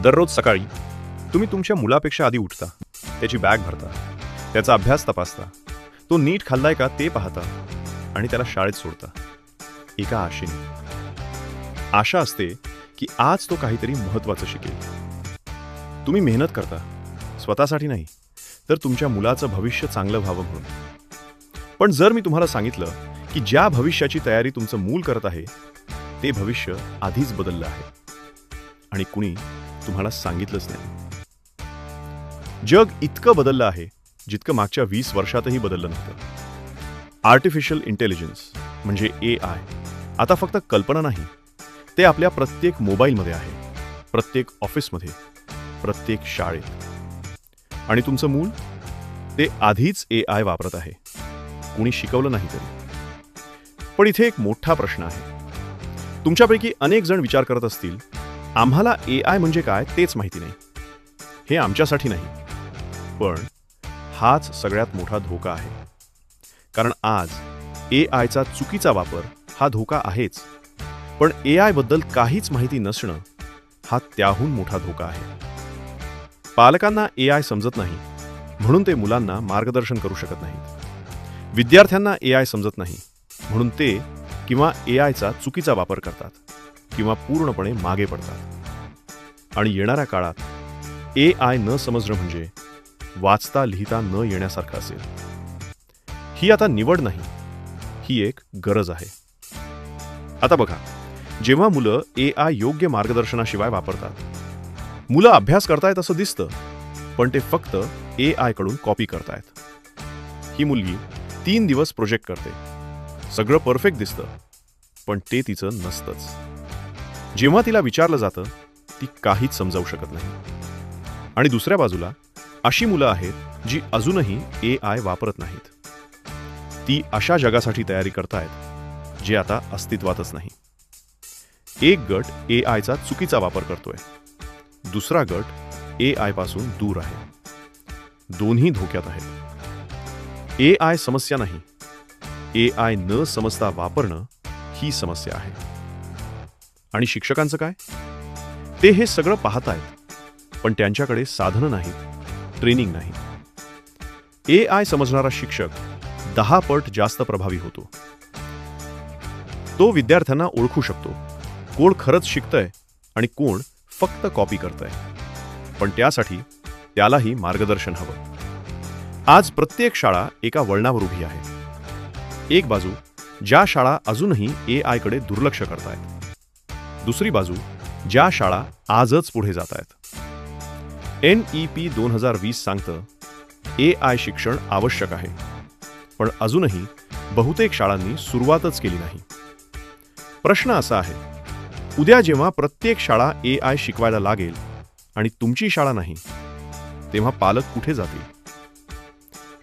दररोज सकाळी तुम्ही तुमच्या मुलापेक्षा आधी उठता, त्याची बॅग भरता, त्याचा अभ्यास तपासता, तो नीट खाल्लाय का ते पाहता आणि त्याला शाळेत सोडता. एका आशेने. आशा असते की आज तो काहीतरी महत्त्वाचं शिकेल. तुम्ही मेहनत करता, स्वतःसाठी नाही, तर तुमच्या मुलाचं भविष्य चांगलं व्हावं म्हणून. पण जर मी तुम्हाला सांगितलं की ज्या भविष्याची तयारी तुमचं मूल करत आहे ते भविष्य आधीच बदललं आहे आणि कुणी तुम्हाला सांगितलंच नाही. जग इतकं बदललं आहे जितकं मागच्या 20 वर्षातही बदललं नव्हतं. आर्टिफिशियल इंटेलिजन्स म्हणजे AI आता फक्त कल्पना नाही, ते आपल्या प्रत्येक मोबाईलमध्ये आहे, प्रत्येक ऑफिसमध्ये, प्रत्येक शाळेत. आणि तुमचं मूल ते आधीच AI वापरत आहे, कुणी शिकवलं नाही तरी. पण इथे एक मोठा प्रश्न आहे. तुमच्यापैकी अनेक जण विचार करत असतील, आम्हाला AI म्हणजे काय तेच माहिती नाही, हे आमच्यासाठी नाही. पण हाच सगळ्यात मोठा धोका आहे. कारण आज AIचा चुकीचा वापर हा धोका आहेच, पण AI बद्दल काहीच माहिती नसणं हा त्याहून मोठा धोका आहे. पालकांना AI समजत नाही म्हणून ते मुलांना मार्गदर्शन करू शकत नाहीत. विद्यार्थ्यांना AI समजत नाही म्हणून ते किंवा AIचा चुकीचा वापर करतात किंवा पूर्णपणे मागे पडतात. आणि येणाऱ्या काळात AI न समजणं म्हणजे वाचता लिहिता न येण्यासारखं असेल. ही आता निवड नाही, ही एक गरज आहे. आता बघा, जेव्हा मुलं AI योग्य मार्गदर्शनाशिवाय वापरतात, मुलं अभ्यास करतायत असं दिसतं, पण ते फक्त AI कडून कॉपी करतायत. ही मुलगी 3 दिवस प्रोजेक्ट करते, सगळं परफेक्ट दिसतं, पण ते तिचं नसतंच. जेव्हा तिला विचारलं जातं, ती काहीच समजावू शकत नाही. आणि दुसऱ्या बाजूला अशी मुलं आहेत जी अजूनही AI वापरत नाहीत. ती अशा जगासाठी तयारी करतायत जे आता अस्तित्वातच नाही. एक गट AIचा चुकीचा वापर करतोय, दुसरा गट AI पासून दूर आहे. दोन्ही धोक्यात आहेत. AI समस्या नाही, AI न समजता वापरणं ही समस्या आहे. आणि शिक्षकांचं काय? ते हे सगळं पाहतायत, पण त्यांच्याकडे साधनं नाहीत, ट्रेनिंग नाही. AI समजणारा शिक्षक 10 पट जास्त प्रभावी होतो. तो विद्यार्थ्यांना ओळखू शकतो, कोण खरंच शिकतंय आणि कोण फक्त कॉपी करतंय. पण त्यासाठी त्यालाही मार्गदर्शन हवं. आज प्रत्येक शाळा एका वळणावर उभी आहे. एक बाजू ज्या शाळा अजूनही AI कडे दुर्लक्ष करतायत, दुसरी बाजू ज्या शाळा आजच पुढे जात आहेत. NEP 2020 सांगतं AI शिक्षण आवश्यक आहे, पण अजूनही बहुतेक शाळांनी सुरुवातच केली नाही. प्रश्न असा आहे, उद्या जेव्हा प्रत्येक शाळा AI शिकवायला लागेल आणि तुमची शाळा नाही, तेव्हा पालक कुठे जातील?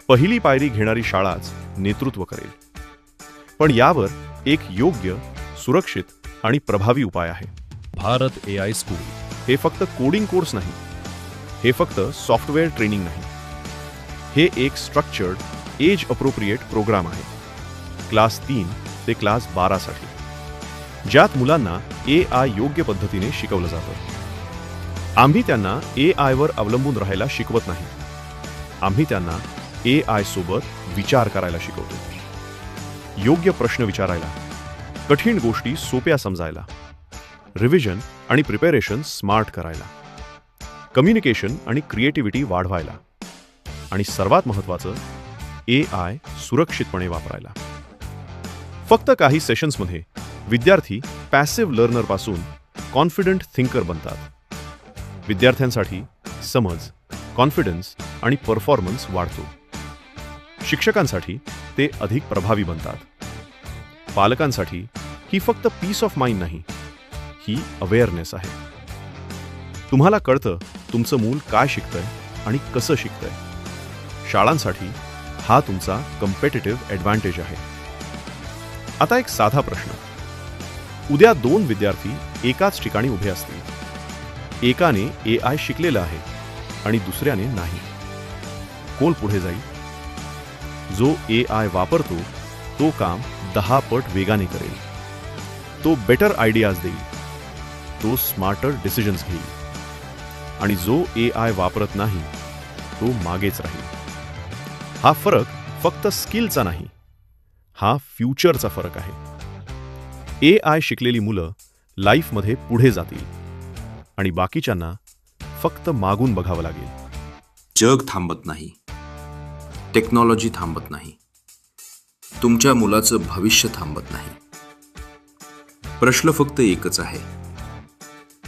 पहिली पायरी घेणारी शाळाच नेतृत्व करेल. पण यावर एक योग्य, सुरक्षित आणि प्रभावी उपाय आहे. Bharat AI school. हे फक्त कोडिंग कोर्स नाही, हे फक्त सॉफ्टवेअर ट्रेनिंग नाही. हे एक स्ट्रक्चर्ड, एज अप्रोप्रिएट प्रोग्राम आहे, क्लास 3 ते क्लास 12 साठी, ज्यात मुलांना AI योग्य पद्धतीने शिकवलं जातं. आम्ही त्यांना AI वर अवलंबून राहायला शिकवत नाही. आम्ही त्यांना AI सोबत विचार करायला शिकवतो. योग्य प्रश्न विचारायला, कठीण गोष्टी सोप्या समजायला, रिव्हिजन आणि प्रिपरेशन स्मार्ट करायला, कम्युनिकेशन आणि क्रिएटिव्हिटी वाढवायला, आणि सर्वात महत्त्वाचं AI सुरक्षितपणे वापरायला. फक्त काही सेशन्समध्ये विद्यार्थी पॅसिव्ह लर्नरपासून कॉन्फिडंट थिंकर बनतात. विद्यार्थ्यांसाठी समज, कॉन्फिडन्स आणि परफॉर्मन्स वाढतो. शिक्षकांसाठी ते अधिक प्रभावी बनतात. पालकांसाठी ही फक्त पीस ऑफ माइंड नाही, ही अवेअरनेस आहे. तुम्हाला कळतं तुमचं मूल काय शिकतंय आणि कसं शिकतंय. शाळांसाठी हा तुमचा कम्पेटिटिव्ह ॲडव्हान्टेज आहे. आता एक साधा प्रश्न. उद्या 2 विद्यार्थी एकाच ठिकाणी उभे असतील. एकाने AI शिकलेलं आहे आणि दुसऱ्याने नाही. कोण पुढे जाईल? जो AI वापरतो तो काम 10 पट वेगाने करेल. तो बेटर आयडियाज देईल. तो स्मार्टर डिसिजन्स घेईल. आणि जो AI वापरत नाही तो मागेच राहील. हा फरक फक्त स्किलचा नाही, हा फ्युचरचा फरक आहे. AI शिकलेली मुलं लाईफमध्ये पुढे जातील आणि बाकीच्यांना फक्त मागून बघावं लागेल. जग थांबत नाही, टेक्नॉलॉजी थांबत नाही, तुमच्या मुलाचं भविष्य थांबत नाही. प्रश्न फक्त एकच आहे,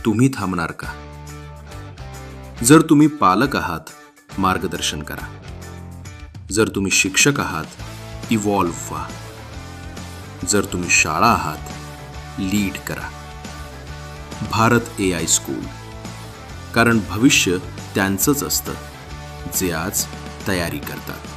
तुम्ही थांबणार का? जर तुम्ही पालक आहात, मार्गदर्शन करा. जर तुम्ही शिक्षक आहात, इव्हॉल्व्ह व्हा. जर तुम्ही शाळा आहात, लीड करा. भारत AI स्कूल, कारण भविष्य त्यांचंच असतं जे आज तयारी करतात.